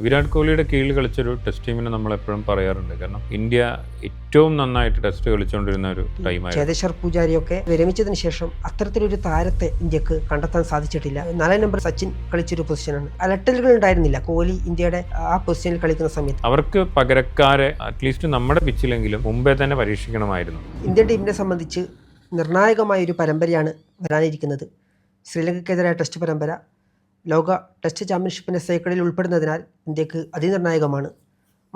വിരാട് കോഹ്ലിയുടെ കീഴിൽ കളിച്ചൊരു ടെസ്റ്റ് ടീമിനെ നമ്മൾ എപ്പോഴും പറയാറുണ്ട്. കാരണം ഇന്ത്യ ഏറ്റവും നന്നായിട്ട് ടെസ്റ്റ് കളിച്ചുകൊണ്ടിരുന്ന ഒരു ടൈമായിരുന്നു. ചേതേശ്വർ പൂജാരിയൊക്കെ വിരമിച്ചതിന് ശേഷം അത്തരത്തിലൊരു താരത്തെ ഇന്ത്യക്ക് കണ്ടെത്താൻ സാധിച്ചിട്ടില്ല. 4 നമ്പർ സച്ചിൻ കളിച്ചൊരു പൊസിഷനാണ്. അലട്ടലുകൾ ഉണ്ടായിരുന്നില്ല കോഹ്ലി ഇന്ത്യയുടെ ആ പൊസിഷനിൽ കളിക്കുന്ന സമയത്ത്. അവർക്ക് പകരക്കാരെ അറ്റ്ലീസ്റ്റ് നമ്മുടെ പിച്ചിലെങ്കിലും മുമ്പേ തന്നെ പരീക്ഷിക്കണമായിരുന്നു. ഇന്ത്യൻ ടീമിനെ സംബന്ധിച്ച് നിർണായകമായ ഒരു പരമ്പരയാണ് വരാനിരിക്കുന്നത്. ശ്രീലങ്കയ്ക്കെതിരായ ടെസ്റ്റ് പരമ്പര ലോക ടെസ്റ്റ് ചാമ്പ്യൻഷിപ്പിൻ്റെ സൈക്കിളിൽ ഉൾപ്പെടുന്നതിനാൽ ഇന്ത്യക്ക് അതിനിർണായകമാണ്.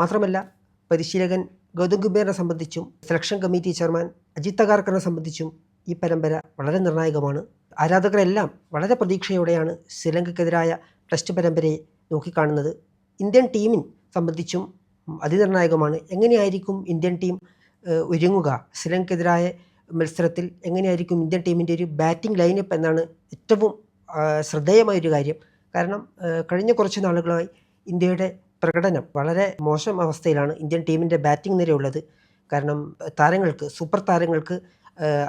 മാത്രമല്ല പരിശീലകൻ ഗൗതം ഗംഭീറിനെ സംബന്ധിച്ചും സെലക്ഷൻ കമ്മിറ്റി ചെയർമാൻ അജിത് അഗാർക്കറിനെ സംബന്ധിച്ചും ഈ പരമ്പര വളരെ നിർണായകമാണ്. ആരാധകരെല്ലാം വളരെ പ്രതീക്ഷയോടെയാണ് ശ്രീലങ്കയ്ക്കെതിരായ ടെസ്റ്റ് പരമ്പരയെ നോക്കിക്കാണുന്നത്. ഇന്ത്യൻ ടീമിനെ സംബന്ധിച്ചും അതിനിർണായകമാണ്. എങ്ങനെയായിരിക്കും ഇന്ത്യൻ ടീം ഒരുങ്ങുക, ശ്രീലങ്കയ്ക്കെതിരായ മത്സരത്തിൽ എങ്ങനെയായിരിക്കും ഇന്ത്യൻ ടീമിൻ്റെ ഒരു ബാറ്റിംഗ് ലൈനപ്പ് എന്നാണ് ഏറ്റവും ശ്രദ്ധേയമായൊരു കാര്യം. കാരണം കഴിഞ്ഞ കുറച്ച് നാളുകളായി ഇന്ത്യയുടെ പ്രകടനം വളരെ മോശം അവസ്ഥയിലാണ് ഇന്ത്യൻ ടീമിൻ്റെ ബാറ്റിംഗ് നിരയുള്ളത്. കാരണം താരങ്ങൾക്ക്, സൂപ്പർ താരങ്ങൾക്ക്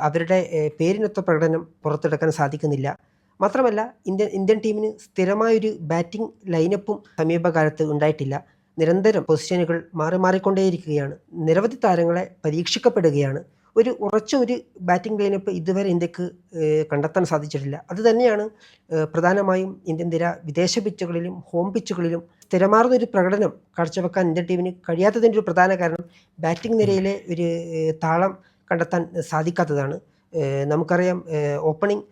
അവരുടെ പേരിനൊത്ത പ്രകടനം പുറത്തെടുക്കാൻ സാധിക്കുന്നില്ല. മാത്രമല്ല ഇന്ത്യൻ ടീമിന് സ്ഥിരമായൊരു ബാറ്റിംഗ് ലൈനപ്പും സമീപകാലത്ത് ഉണ്ടായിട്ടില്ല. നിരന്തരം പൊസിഷനുകൾ മാറിക്കൊണ്ടേയിരിക്കുകയാണ്. നിരവധി താരങ്ങളെ പരീക്ഷിക്കപ്പെടുകയാണ്. ഉറച്ച ഒരു ബാറ്റിംഗ് ലൈനപ്പ് ഇതുവരെ ഇന്ത്യക്ക് കണ്ടെത്താൻ സാധിച്ചിട്ടില്ല. അതുതന്നെയാണ് പ്രധാനമായും ഇന്ത്യൻ നിര വിദേശ പിച്ചുകളിലും ഹോം പിച്ചുകളിലും സ്ഥിരമാർന്നൊരു പ്രകടനം കാഴ്ചവെക്കാൻ ഇന്ത്യൻ ടീമിന് കഴിയാത്തതിൻ്റെ ഒരു പ്രധാന കാരണം ബാറ്റിംഗ് നിരയിലെ ഒരു താളം കണ്ടെത്താൻ സാധിക്കാത്തതാണ്. നമുക്കറിയാം, ഓപ്പണിംഗ്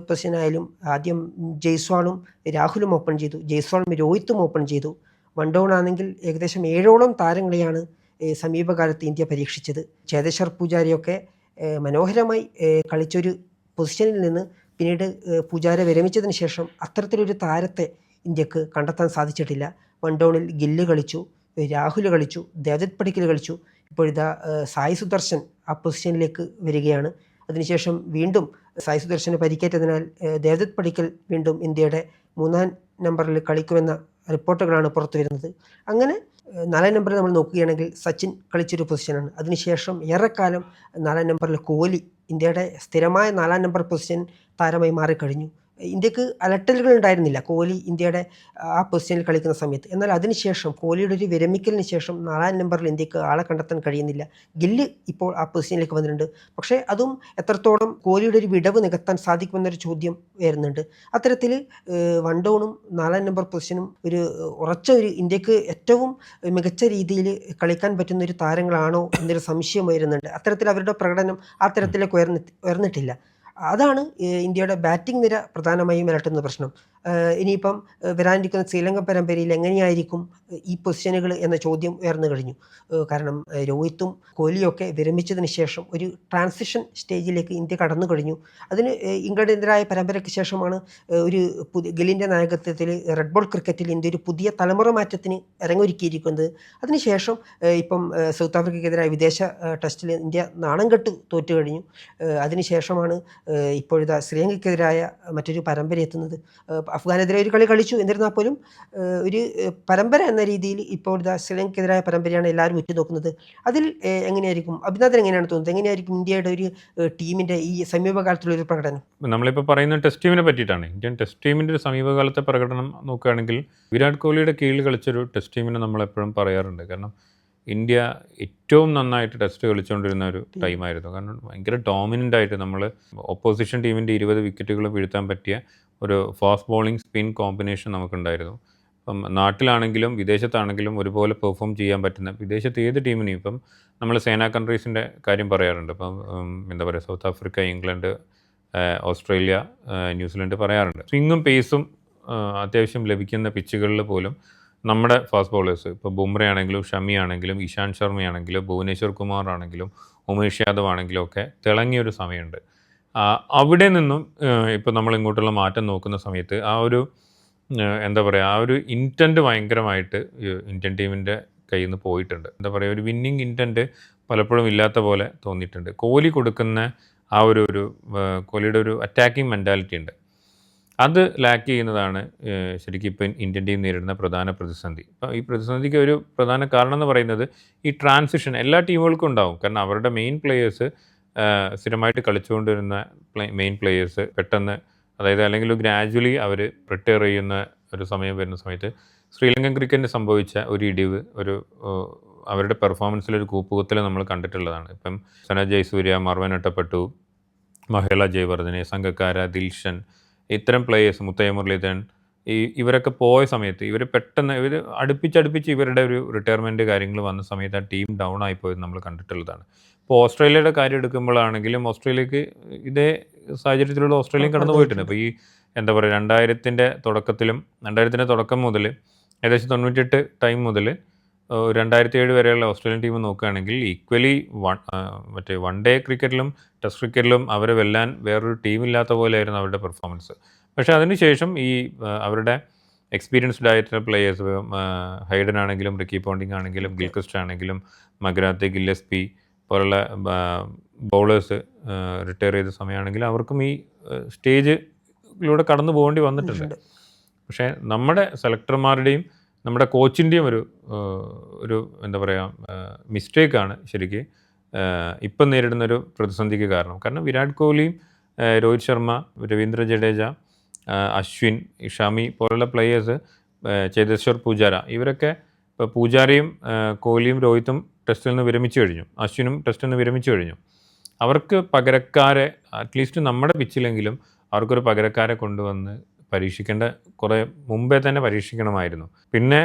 പൊസിഷനായാലും ആദ്യം ജയ്സ്വാളും രാഹുലും ഓപ്പൺ ചെയ്തു, ജയ്സ്വാളും രോഹിത്തും ഓപ്പൺ ചെയ്തു. 1 ഡൗൺ ആണെങ്കിൽ ഏകദേശം 7ഓളം താരങ്ങളെയാണ് സമീപകാലത്ത് ഇന്ത്യ പരീക്ഷിച്ചത്. ചേതേശ്വർ പൂജാരിയൊക്കെ മനോഹരമായി കളിച്ചൊരു പൊസിഷനിൽ നിന്ന് പിന്നീട് പൂജാര വിരമിച്ചതിന് ശേഷം അത്തരത്തിലൊരു താരത്തെ ഇന്ത്യക്ക് കണ്ടെത്താൻ സാധിച്ചിട്ടില്ല. 1 ഡൗണിൽ ഗില്ല് കളിച്ചു, രാഹുൽ കളിച്ചു, ദേവദത്ത് പടിക്കൽ കളിച്ചു. ഇപ്പോഴിതാ സായി സുദർശൻ ആ പൊസിഷനിലേക്ക് വരികയാണ്. അതിനുശേഷം വീണ്ടും സായി സുദർശന് പരിക്കേറ്റതിനാൽ ദേവദത്ത് പടിക്കൽ വീണ്ടും ഇന്ത്യയുടെ 3-ാം നമ്പറിൽ കളിക്കുമെന്ന റിപ്പോർട്ടുകളാണ് പുറത്തു വരുന്നത്. അങ്ങനെ 4-ാം നമ്പറിൽ നമ്മൾ നോക്കുകയാണെങ്കിൽ സച്ചിൻ കളിച്ചൊരു പൊസിഷനാണ്. അതിനുശേഷം ഏറെക്കാലം 4-ാം നമ്പറിൽ കോഹ്ലി ഇന്ത്യയുടെ സ്ഥിരമായ 4-ാം നമ്പർ പൊസിഷൻ താരമായി മാറിക്കഴിഞ്ഞു. ഇന്ത്യക്ക് അലട്ടലുകൾ ഉണ്ടായിരുന്നില്ല കോഹ്ലി ഇന്ത്യയുടെ ആ പൊസിഷനിൽ കളിക്കുന്ന സമയത്ത്. എന്നാൽ അതിനുശേഷം കോഹ്ലിയുടെ ഒരു വിരമിക്കലിന് ശേഷം 4-ാം നമ്പറിൽ ഇന്ത്യക്ക് ആളെ കണ്ടെത്താൻ കഴിയുന്നില്ല. ഗില്ല് ഇപ്പോൾ ആ പൊസിഷനിലേക്ക് വന്നിട്ടുണ്ട്. പക്ഷേ അതും എത്രത്തോളം കോഹ്ലിയുടെ ഒരു വിടവ് നികത്താൻ സാധിക്കുമെന്നൊരു ചോദ്യം വരുന്നുണ്ട്. അത്തരത്തിൽ 1 ഡൗണും 4-ാം നമ്പർ പൊസിഷനും ഉറച്ച ഒരു ഇന്ത്യക്ക് ഏറ്റവും മികച്ച രീതിയിൽ കളിക്കാൻ പറ്റുന്ന ഒരു താരങ്ങളാണോ എന്നൊരു സംശയം വരുന്നുണ്ട്. അത്തരത്തിൽ അവരുടെ പ്രകടനം ആ തരത്തിലേക്ക് ഉയർന്നിട്ടില്ല. അതാണ് ഇന്ത്യയുടെ ബാറ്റിംഗ് നിര പ്രധാനമായും അലട്ടുന്ന പ്രശ്നം. ഇനിയിപ്പം വരാനിരിക്കുന്ന ശ്രീലങ്ക പരമ്പരയിൽ എങ്ങനെയായിരിക്കും ഈ പൊസിഷനുകൾ എന്ന ചോദ്യം ഉയർന്നു കഴിഞ്ഞു. കാരണം രോഹിത്തും കോഹ്ലിയൊക്കെ വിരമിച്ചതിന് ശേഷം ഒരു ട്രാൻസിഷൻ സ്റ്റേജിലേക്ക് ഇന്ത്യ കടന്നു കഴിഞ്ഞു. അതിന് ഇംഗ്ലണ്ടിനെതിരായ പരമ്പരയ്ക്ക് ശേഷമാണ് ഗില്ലിൻ്റെ നായകത്വത്തിൽ റെഡ് ബോൾ ക്രിക്കറ്റിൽ ഇന്ത്യ ഒരു പുതിയ തലമുറ മാറ്റത്തിന് ഇറങ്ങൊരുക്കിയിരിക്കുന്നത്. അതിനുശേഷം ഇപ്പം സൗത്ത് ആഫ്രിക്കയ്ക്കെതിരായ വിദേശ ടെസ്റ്റിൽ ഇന്ത്യ നാണം കെട്ട് തോറ്റു കഴിഞ്ഞു. അതിനുശേഷമാണ് ഇപ്പോഴിതാ ശ്രീലങ്കയ്ക്കെതിരായ മറ്റൊരു പരമ്പര എത്തുന്നത്. അഫ്ഗാനെതിരെ ഒരു കളി കളിച്ചു, എന്നിരുന്നാൽ പോലും ഒരു പരമ്പര എന്ന രീതിയിൽ ഇപ്പോഴിതാ ശ്രീലങ്കയ്ക്കെതിരായ പരമ്പരയാണ് എല്ലാവരും ഉറ്റുനോക്കുന്നത്. അതിൽ എങ്ങനെയായിരിക്കും അഭിനന്ദൻ, എങ്ങനെയാണ് തോന്നുന്നത്, എങ്ങനെയായിരിക്കും ഇന്ത്യയുടെ ഒരു ടീമിൻ്റെ ഈ സമീപകാലത്തുള്ള ഒരു പ്രകടനം? നമ്മളിപ്പോൾ പറയുന്ന ടെസ്റ്റ് ടീമിനെ പറ്റിയിട്ടാണ്. ഇന്ത്യൻ ടെസ്റ്റ് ടീമിൻ്റെ ഒരു സമീപകാലത്തെ പ്രകടനം നോക്കുകയാണെങ്കിൽ വിരാട് കോഹ്ലിയുടെ കീഴിൽ കളിച്ചൊരു ടെസ്റ്റ് ടീമിനെ നമ്മളെപ്പോഴും പറയാറുണ്ട്. കാരണം ഇന്ത്യ ഏറ്റവും നന്നായിട്ട് ടെസ്റ്റ് കളിച്ചുകൊണ്ടിരുന്ന ഒരു ടൈമായിരുന്നു. കാരണം ഭയങ്കര ഡോമിനൻ്റ് ആയിട്ട് നമ്മൾ ഓപ്പോസിഷൻ ടീമിൻ്റെ 20 വിക്കറ്റുകൾ വീഴ്ത്താൻ പറ്റിയ ഒരു ഫാസ്റ്റ് ബോളിംഗ് സ്പിൻ കോമ്പിനേഷൻ നമുക്കുണ്ടായിരുന്നു. ഇപ്പം നാട്ടിലാണെങ്കിലും വിദേശത്താണെങ്കിലും ഒരുപോലെ പെർഫോം ചെയ്യാൻ പറ്റുന്ന, വിദേശത്ത് ഏത് ടീമിനെയും, ഇപ്പം നമ്മൾ സേന കൺട്രീസിൻ്റെ കാര്യം പറയാറുണ്ട്. ഇപ്പം എന്താ പറയുക, south Africa, England, Australia, New Zealand പറയാറുണ്ട്. സ്വിങ്ങും പേസും അത്യാവശ്യം ലഭിക്കുന്ന പിച്ചുകളിൽ പോലും നമ്മുടെ ഫാസ്റ്റ് ബോളേഴ്സ്, ഇപ്പോൾ ബുംറ ആണെങ്കിലും ഷമി ആണെങ്കിലും ഇഷാന്ത് ശർമ്മയാണെങ്കിലും ഭുവനേശ്വർ കുമാർ ആണെങ്കിലും ഉമേഷ് യാദവ് ആണെങ്കിലും ഒക്കെ തിളങ്ങിയൊരു സമയമുണ്ട്. അവിടെ നിന്നും ഇപ്പോൾ നമ്മൾ ഇങ്ങോട്ടുള്ള മാറ്റം നോക്കുന്ന സമയത്ത് എന്താ പറയുക, ആ ഒരു ഇൻറ്റൻറ്റ് ഭയങ്കരമായിട്ട് ഇന്ത്യൻ ടീമിൻ്റെ കയ്യിൽ നിന്ന് പോയിട്ടുണ്ട്. എന്താ പറയുക, ഒരു വിന്നിങ് ഇൻറ്റൻറ്റ് പലപ്പോഴും ഇല്ലാത്ത പോലെ തോന്നിയിട്ടുണ്ട്. കോഹ്ലി കൊടുക്കുന്ന ആ കോഹ്ലിയുടെ ഒരു അറ്റാക്കിംഗ് മെൻറ്റാലിറ്റി ഉണ്ട്. അത് ലാക്ക് ചെയ്യുന്നതാണ് ശരിക്കും ഇപ്പം ഇന്ത്യൻ ടീം നേരിടുന്ന പ്രധാന പ്രതിസന്ധി. അപ്പോൾ ഈ പ്രതിസന്ധിക്ക് ഒരു പ്രധാന കാരണം എന്ന് പറയുന്നത് ഈ ട്രാൻസിഷൻ എല്ലാ ടീമുകൾക്കും ഉണ്ടാവും. കാരണം അവരുടെ മെയിൻ പ്ലെയേഴ്സ്, സ്ഥിരമായിട്ട് കളിച്ചുകൊണ്ടിരുന്ന മെയിൻ പ്ലെയേഴ്സ് പെട്ടെന്ന്, അതായത് അല്ലെങ്കിൽ ഗ്രാജുവലി അവർ റിട്ടയർ ചെയ്യുന്ന ഒരു സമയം വരുന്ന സമയത്ത് ശ്രീലങ്കൻ ക്രിക്കറ്റിന് സംഭവിച്ച ഒരു ഇടിവ് അവരുടെ പെർഫോമൻസിലൊരു കൂപ്പുകുത്തൽ നമ്മൾ കണ്ടിട്ടുള്ളതാണ്. ഇപ്പം സന ജയസൂര്യ, മർവൻ അട്ടപ്പെട്ടു, മഹേള ജയവർദ്ധനെ, സംഗക്കാര, ദിൽഷൻ, ഇത്തരം പ്ലേയേഴ്സ്, മുത്തയ്യ മുരളീധരൻ, ഇവരൊക്കെ പോയ സമയത്ത് ഇവർ പെട്ടെന്ന് അടുപ്പിച്ചടുപ്പിച്ച് ഇവരുടെ ഒരു റിട്ടയർമെൻറ്റ് കാര്യങ്ങൾ വന്ന സമയത്ത് ആ ടീം ഡൗൺ ആയിപ്പോയത് നമ്മൾ കണ്ടിട്ടുള്ളതാണ്. ഇപ്പോൾ ഓസ്ട്രേലിയയുടെ കാര്യം എടുക്കുമ്പോഴാണെങ്കിലും ഓസ്ട്രേലിയക്ക് ഇതേ സാഹചര്യത്തിലൂടെ ഓസ്ട്രേലിയയും കടന്നു പോയിട്ടുണ്ട്. അപ്പോൾ എന്താ പറയുക, 2000-ൻ്റെ തുടക്കം മുതൽ ഏകദേശം 98 ടൈം മുതൽ 2007 വരെയുള്ള ഓസ്ട്രേലിയൻ ടീം നോക്കുകയാണെങ്കിൽ ഈക്വലി വൺ ഡേ ക്രിക്കറ്റിലും ടെസ്റ്റ് ക്രിക്കറ്റിലും അവരെ വെല്ലാൻ വേറൊരു ടീമില്ലാത്ത പോലെയായിരുന്നു അവരുടെ പെർഫോമൻസ്. പക്ഷേ അതിനുശേഷം അവരുടെ എക്സ്പീരിയൻസ്ഡ് ആയിട്ടുള്ള പ്ലേയേഴ്സ്, ഹൈഡൻ ആണെങ്കിലും റിക്കി പോണ്ടിങ് ആണെങ്കിലും ഗിൽക്രിസ്റ്റ് ആണെങ്കിലും മഗ്രാത്തെ, ഗില്ലസ്പി പോലുള്ള ബൗളേഴ്സ് റിട്ടയർ ചെയ്ത സമയമാണെങ്കിലും അവർക്കും ഈ സ്റ്റേജിലൂടെ കടന്നു പോകേണ്ടി വന്നിട്ടുണ്ട്. പക്ഷേ നമ്മുടെ സെലക്ടർമാരുടെയും നമ്മുടെ കോച്ചിൻ്റെയും ഒരു എന്താ പറയുക മിസ്റ്റേക്കാണ് ശരിക്ക് ഇപ്പം നേരിടുന്നൊരു പ്രതിസന്ധിക്ക് കാരണം വിരാട് കോഹ്ലിയും രോഹിത് ശർമ്മ, രവീന്ദ്ര ജഡേജ, അശ്വിൻ, ഷമി പോലുള്ള പ്ലേയേഴ്സ്, ചേതേശ്വർ പൂജാര, ഇവരൊക്കെ ഇപ്പോൾ പൂജാരയും കോഹ്ലിയും രോഹിത്തും ടെസ്റ്റിൽ നിന്ന് വിരമിച്ചു കഴിഞ്ഞു, അശ്വിനും ടെസ്റ്റിൽ നിന്ന് വിരമിച്ചു കഴിഞ്ഞു. അവർക്ക് പകരക്കാരെ അറ്റ്ലീസ്റ്റ് നമ്മുടെ പിച്ചിലെങ്കിലും അവർക്കൊരു പകരക്കാരെ കൊണ്ടുവന്ന് പരീക്ഷിക്കേണ്ട കുറേ മുമ്പേ തന്നെ പരീക്ഷിക്കണമായിരുന്നു. പിന്നെ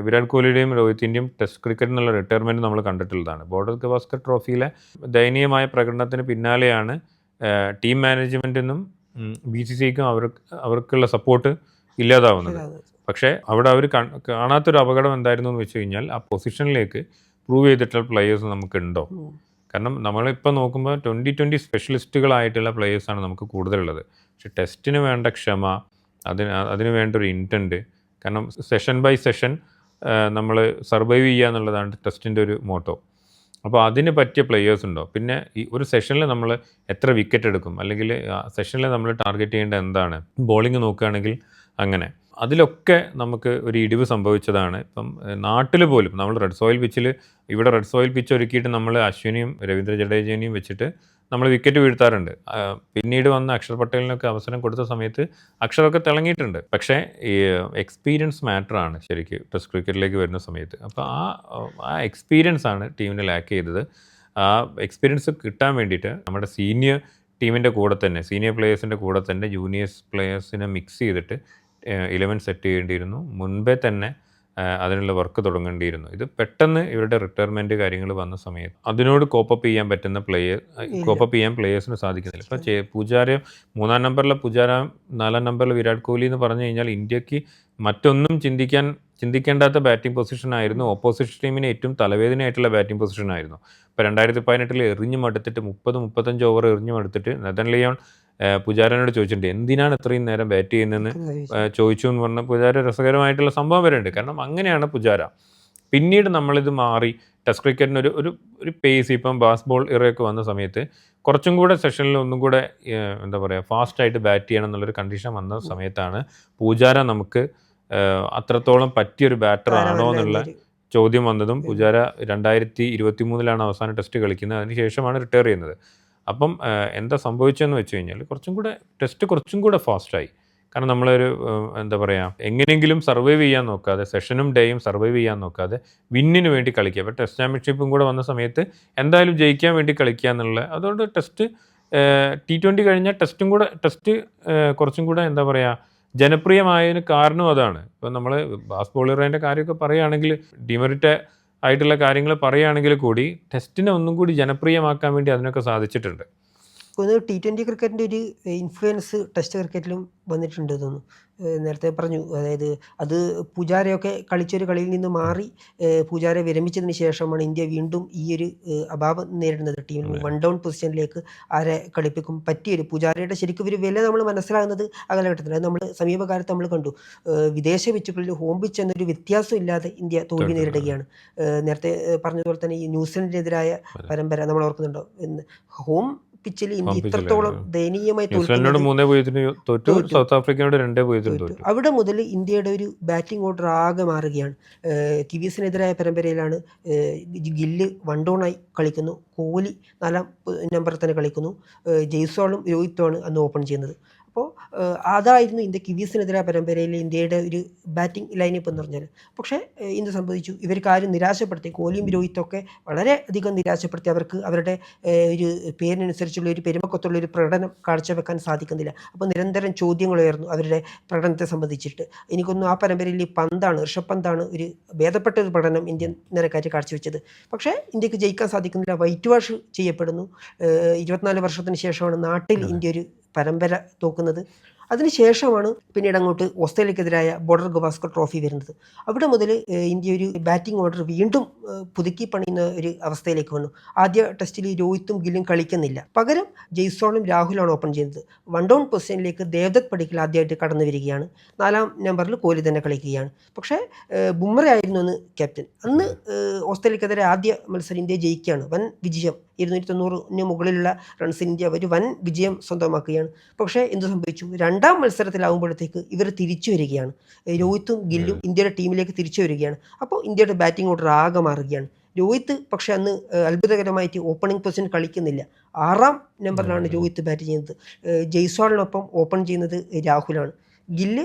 വിരാട് കോഹ്ലിയുടെയും രോഹിത്തിൻ്റെയും ടെസ്റ്റ് ക്രിക്കറ്റിൽ നിന്നുള്ള റിട്ടയർമെൻറ്റ് നമ്മൾ കണ്ടിട്ടുള്ളതാണ്. ബോർഡർ ഗവാസ്കർ ട്രോഫിയിലെ ദയനീയമായ പ്രകടനത്തിന് പിന്നാലെയാണ് ടീം മാനേജ്മെൻറ്റിനും BCCIക്കും അവർക്കുള്ള സപ്പോർട്ട് ഇല്ലാതാവുന്നത്. പക്ഷേ അവിടെ അവർ കാണാത്തൊരു അപകടം എന്തായിരുന്നു എന്ന് വെച്ച് കഴിഞ്ഞാൽ ആ പൊസിഷനിലേക്ക് പ്രൂവ് ചെയ്തിട്ടുള്ള പ്ലേയേഴ്സ് നമുക്കുണ്ടോ? കാരണം നമ്മളിപ്പോൾ നോക്കുമ്പോൾ 2020 സ്പെഷ്യലിസ്റ്റുകളായിട്ടുള്ള പ്ലേയേഴ്സാണ് നമുക്ക് കൂടുതലുള്ളത്. പക്ഷെ ടെസ്റ്റിന് വേണ്ട ക്ഷമ, അതിന് വേണ്ട ഒരു ഇൻറ്റൻറ്റ്, കാരണം സെഷൻ ബൈ സെഷൻ നമ്മൾ സർവൈവ് ചെയ്യുക എന്നുള്ളതാണ് ടെസ്റ്റിൻ്റെ ഒരു മോട്ടോ. അപ്പോൾ അതിന് പറ്റിയ പ്ലേയേഴ്സ് ഉണ്ടോ? പിന്നെ ഈ ഒരു സെഷനിൽ നമ്മൾ എത്ര വിക്കറ്റ് എടുക്കും, അല്ലെങ്കിൽ സെഷനിൽ നമ്മൾ ടാർഗറ്റ് ചെയ്യേണ്ടത് എന്താണ്? ബോളിംഗ് നോക്കുകയാണെങ്കിൽ അങ്ങനെ അതിലൊക്കെ നമുക്ക് ഒരു ഇടിവ് സംഭവിച്ചതാണ്. ഇപ്പം നാട്ടിൽ പോലും നമ്മൾ റെഡ് സോയിൽ പിച്ച് ഒരുക്കിയിട്ട് നമ്മൾ അശ്വിനെയും രവീന്ദ്ര ജഡേജനെയും വെച്ചിട്ട് നമ്മൾ വിക്കറ്റ് വീഴ്ത്താറുണ്ട്. പിന്നീട് വന്ന അക്ഷർ പട്ടേലിനൊക്കെ അവസരം കൊടുത്ത സമയത്ത് അക്ഷറൊക്കെ തിളങ്ങിയിട്ടുണ്ട്. പക്ഷേ ഈ എക്സ്പീരിയൻസ് മാറ്ററാണ് ശരിക്കും ടെസ്റ്റ് ക്രിക്കറ്റിലേക്ക് വരുന്ന സമയത്ത്. അപ്പോൾ ആ എക്സ്പീരിയൻസ് ആണ് ടീമിന് ലാക്ക് ചെയ്തത്. ആ എക്സ്പീരിയൻസ് കിട്ടാൻ വേണ്ടിയിട്ട് നമ്മുടെ സീനിയർ ടീമിൻ്റെ കൂടെ തന്നെ, സീനിയർ പ്ലേയേഴ്സിൻ്റെ കൂടെ തന്നെ ജൂനിയേഴ്സ് പ്ലേയേഴ്സിനെ മിക്സ് ചെയ്തിട്ട് 11 സെറ്റ് ചെയ്യേണ്ടിയിരുന്നു. മുൻപേ തന്നെ അതിനുള്ള വർക്ക് തുടങ്ങേണ്ടിയിരുന്നു. ഇത് പെട്ടെന്ന് ഇവരുടെ റിട്ടയർമെൻറ്റ് കാര്യങ്ങൾ വന്ന സമയത്ത് അതിനോട് കോപ്പപ്പ് ചെയ്യാൻ പ്ലേയേഴ്സിന് സാധിക്കുന്നില്ല. ഇപ്പോൾ പൂജാര 3-ാം നമ്പറിലെ പൂജാര, 4-ാം നമ്പറിൽ വിരാട് കോഹ്ലി എന്ന് പറഞ്ഞു കഴിഞ്ഞാൽ ഇന്ത്യക്ക് മറ്റൊന്നും ചിന്തിക്കേണ്ടാത്ത ബാറ്റിംഗ് പൊസിഷനായിരുന്നു. ഓപ്പോസിറ്റ് ടീമിന് ഏറ്റവും തലവേദനയായിട്ടുള്ള ബാറ്റിംഗ് പൊസിഷനായിരുന്നു. ഇപ്പോൾ 2018 എറിഞ്ഞു മടുത്തിട്ട് 30-35 ഓവർ എറിഞ്ഞു മടുത്തിട്ട് നെതൻ ലിയോൺ പൂജാരനോട് ചോദിച്ചിട്ടുണ്ട്, എന്തിനാണ് ഇത്രയും നേരം ബാറ്റ് ചെയ്യുന്നതെന്ന് ചോദിച്ചു എന്ന് പറഞ്ഞാൽ പൂജാര രസകരമായിട്ടുള്ള സംഭവം വരെ ഉണ്ട്. കാരണം അങ്ങനെയാണ് പൂജാര. പിന്നീട് നമ്മളിത് മാറി ടെസ്റ്റ് ക്രിക്കറ്റിന് ഒരു പേസ്, ഇപ്പം ബാസ്ബോൾ ഇറയൊക്കെ വന്ന സമയത്ത് കുറച്ചും കൂടെ സെഷനിൽ ഒന്നും കൂടെ എന്താ പറയുക ഫാസ്റ്റായിട്ട് ബാറ്റ് ചെയ്യണം എന്നുള്ളൊരു കണ്ടീഷൻ വന്ന സമയത്താണ് പൂജാര നമുക്ക് അത്രത്തോളം പറ്റിയൊരു ബാറ്റർ ആണോ എന്നുള്ള ചോദ്യം വന്നതും. പൂജാര 2023 അവസാന ടെസ്റ്റ് കളിക്കുന്നത്, അതിനുശേഷമാണ് റിട്ടയർ ചെയ്യുന്നത്. അപ്പം എന്താ സംഭവിച്ചതെന്ന് വെച്ച് കഴിഞ്ഞാൽ ടെസ്റ്റ് കുറച്ചും കൂടെ ഫാസ്റ്റായി. കാരണം നമ്മളൊരു എന്താ പറയുക എങ്ങനെയെങ്കിലും സർവൈവ് ചെയ്യാൻ നോക്കാതെ, സെഷനും ഡേയും സർവൈവ് ചെയ്യാൻ നോക്കാതെ വിന്നിന് വേണ്ടി കളിക്കുക. അപ്പോൾ ടെസ്റ്റ് ചാമ്പ്യൻഷിപ്പും കൂടെ വന്ന സമയത്ത് എന്തായാലും ജയിക്കാൻ വേണ്ടി കളിക്കുക എന്നുള്ള, അതുകൊണ്ട് ടെസ്റ്റ് T20 കഴിഞ്ഞാൽ ടെസ്റ്റ് കുറച്ചും കൂടെ എന്താ പറയുക ജനപ്രിയമായതിന് കാരണം അതാണ്. ഇപ്പം നമ്മൾ ഫാസ്റ്റ് ബോളറിൻ്റെ കാര്യമൊക്കെ പറയുകയാണെങ്കിൽ, ഡിമെറിറ്റ് ആയിട്ടുള്ള കാര്യങ്ങൾ പറയുകയാണെങ്കിൽ കൂടി ടെസ്റ്റിനെ ഒന്നും കൂടി ജനപ്രിയമാക്കാൻ വേണ്ടി അതിനൊക്കെ സാധിച്ചിട്ടുണ്ട്. T20 ക്രിക്കറ്റിൻ്റെ ഒരു ഇൻഫ്ലുവൻസ് ടെസ്റ്റ് ക്രിക്കറ്റിലും വന്നിട്ടുണ്ട് തോന്നുന്നു. നേരത്തെ പറഞ്ഞു, അതായത് അത് പൂജാരയൊക്കെ കളിച്ചൊരു കളിയിൽ നിന്ന് മാറി പൂജാര വിരമിച്ചതിന് ശേഷമാണ് ഇന്ത്യ വീണ്ടും ഈ ഒരു അഭാവം നേരിടുന്നത്. ടീമിൽ 1 ഡൗൺ പൊസിഷനിലേക്ക് ആരെ കളിപ്പിക്കും, പറ്റിയൊരു പൂജാരയുടെ ശരിക്കും ഒരു വില നമ്മൾ മനസ്സിലാകുന്നത് ആ കാലഘട്ടത്തിൽ. അത് നമ്മൾ സമീപകാലത്ത് നമ്മൾ കണ്ടു, വിദേശ പിച്ചുകളിൽ ഹോം പിച്ച് എന്നൊരു വ്യത്യാസം ഇല്ലാതെ ഇന്ത്യ തോൽവി നേരിടുകയാണ്. നേരത്തെ പറഞ്ഞതുപോലെ തന്നെ ഈ ന്യൂസിലൻഡിനെതിരായ പരമ്പര നമ്മൾ ഓർക്കുന്നുണ്ടോ? ഹോം പിച്ചിൽ ഇന്ത്യ ഇത്രത്തോളം ദയനീയമായി തോറ്റു. സൗത്ത് ആഫ്രിക്കയോട് 2-0 തോറ്റു. അവിടെ മുതൽ ഇന്ത്യയുടെ ഒരു ബാറ്റിംഗ് ഓർഡർ ആകെ മാറുകയാണ്. കിവീസിനെതിരായ പരമ്പരയിലാണ് ഗില്ല് 1 ഡൗണായി കളിക്കുന്നു, കോഹ്ലി 4-ാം നമ്പറിൽ തന്നെ കളിക്കുന്നു, ജയ്സ്വാളും രോഹിത്തുമാണ് അന്ന് ഓപ്പൺ ചെയ്യുന്നത്. അപ്പോൾ അതായിരുന്നു ഇന്ത്യ കിവീസിനെതിരായ പരമ്പരയിൽ ഇന്ത്യയുടെ ഒരു ബാറ്റിംഗ് ലൈനപ്പ് എന്ന് പറഞ്ഞാൽ. പക്ഷേ എന്ത് സംഭവിച്ചു, ഇവർക്ക് ആരും നിരാശപ്പെടുത്തി, കോഹ്ലിയും രോഹിത്തൊക്കെ വളരെ അധികം നിരാശപ്പെടുത്തി. അവർക്ക് അവരുടെ ഒരു പേരിനനുസരിച്ചുള്ള ഒരു പെരുമക്കത്തുള്ള ഒരു പ്രകടനം കാഴ്ചവെക്കാൻ സാധിക്കുന്നില്ല. അപ്പോൾ നിരന്തരം ചോദ്യങ്ങളുയർന്നു അവരുടെ പ്രകടനത്തെ സംബന്ധിച്ചിട്ട്. എനിക്കൊന്നും ആ പരമ്പരയിൽ ഋഷഭ് പന്താണ് ഒരു ഭേദപ്പെട്ട ഒരു പ്രകടനം ഇന്ത്യൻ നിരക്കാറ്റ് കാഴ്ചവെച്ചത്. പക്ഷേ ഇന്ത്യക്ക് ജയിക്കാൻ സാധിക്കുന്നില്ല, വൈറ്റ് വാഷ് ചെയ്യപ്പെടുന്നു. 24 വർഷത്തിന് ശേഷമാണ് നാട്ടിൽ ഇന്ത്യ ഒരു പരമ്പര തോക്കുന്നത്. അതിനുശേഷമാണ് പിന്നീട് അങ്ങോട്ട് ഓസ്ട്രേലിയക്കെതിരായ ബോർഡർ ഗവാസ്കർ ട്രോഫി വരുന്നത്. അവിടെ മുതൽ ഇന്ത്യ ഒരു ബാറ്റിംഗ് ഓർഡർ വീണ്ടും പുതുക്കി പണിയുന്ന ഒരു അവസ്ഥയിലേക്ക് വന്നു. ആദ്യ ടെസ്റ്റിൽ രോഹിത്തും ഗില്ലും കളിക്കുന്നില്ല, പകരം ജയ്സ്വാളും രാഹുലാണ് ഓപ്പൺ ചെയ്യുന്നത്. 1 ഡൗൺ പൊസിഷനിലേക്ക് ദേവ്ദത്ത് പടിക്കൽ ആദ്യമായിട്ട് കടന്നു വരികയാണ്. 4ാം നമ്പറിൽ കോഹ്ലി തന്നെ കളിക്കുകയാണ്. പക്ഷേ ബുംറ ആയിരുന്നു അന്ന് ക്യാപ്റ്റൻ. അന്ന് ഓസ്ട്രേലിയക്കെതിരെ ആദ്യ മത്സരം ഇന്ത്യ ജയിക്കുകയാണ്. വൻ വിജയം, 290 മുകളിലുള്ള റൺസിന് ഇന്ത്യ ഒരു വൻ വിജയം സ്വന്തമാക്കുകയാണ്. പക്ഷേ എന്ത് സംഭവിച്ചു, 2ാം മത്സരത്തിലാവുമ്പോഴത്തേക്ക് ഇവർ തിരിച്ചു വരികയാണ്. രോഹിത്തും ഗില്ലും ഇന്ത്യയുടെ ടീമിലേക്ക് തിരിച്ചു വരികയാണ്. അപ്പോൾ ഇന്ത്യയുടെ ബാറ്റിംഗ് ഓർഡർ ആകെ മാറുകയാണ്. രോഹിത്ത് പക്ഷേ അന്ന് അത്ഭുതകരമായിട്ട് ഓപ്പണിംഗ് പൊസിഷൻ കളിക്കുന്നില്ല. 6ാം നമ്പറിലാണ് രോഹിത്ത് ബാറ്റ് ചെയ്യുന്നത്. ജയ്സ്വാളിനൊപ്പം ഓപ്പൺ ചെയ്യുന്നത് രാഹുലാണ്. ഗില്ല്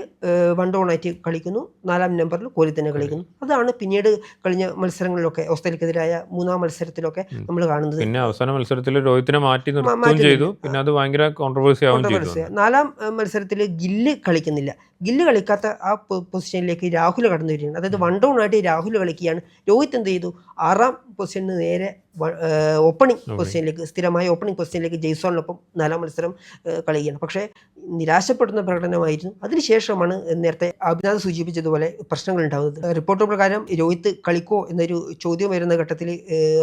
1 ഡൗൺ ആയിട്ട് കളിക്കുന്നു. 4ാം നമ്പറിൽ കോഹ്ലി തന്നെ കളിക്കുന്നു. അതാണ് പിന്നീട് കഴിഞ്ഞ മത്സരങ്ങളിലൊക്കെ ഓസ്ട്രേലിയക്കെതിരായ 3ാം മത്സരത്തിലൊക്കെ നമ്മൾ കാണുന്നത്. പിന്നെ അവസാന മത്സരത്തിൽ രോഹിത്തിനെ മാറ്റി നിർത്തുകയും ചെയ്തു. പിന്നെ അത് ഭയങ്കര കോൺട്രവേഴ്സി ആവുകയും ചെയ്തു. 4ാം മത്സരത്തിൽ ഗില്ല് കളിക്കുന്നില്ല. ഗില്ല് കളിക്കാത്ത ആ പൊസിഷനിലേക്ക് രാഹുൽ കടന്നു വരികയാണ്. അതായത് 1 ഡൗൺ ആയിട്ട് രാഹുൽ കളിക്കുകയാണ്. രോഹിത് എന്ത് ചെയ്തു, 6ാം പൊസിഷനിൽ നേരെ ഓപ്പണിംഗ് പൊസിഷനിലേക്ക്, സ്ഥിരമായ ഓപ്പണിംഗ് പൊസിഷനിലേക്ക് ജയ്സ്വാളിനൊപ്പം 4ാം മത്സരം കളിക്കുകയാണ്. പക്ഷേ നിരാശപ്പെടുന്ന പ്രകടനമായിരുന്നു. അതിനുശേഷമാണ് നേരത്തെ അഭിനാഥ് സൂചിപ്പിച്ചതുപോലെ പ്രശ്നങ്ങൾ ഉണ്ടാകുന്നത്. റിപ്പോർട്ട് പ്രകാരം രോഹിത് കളിക്കോ എന്നൊരു ചോദ്യം വരുന്ന ഘട്ടത്തിൽ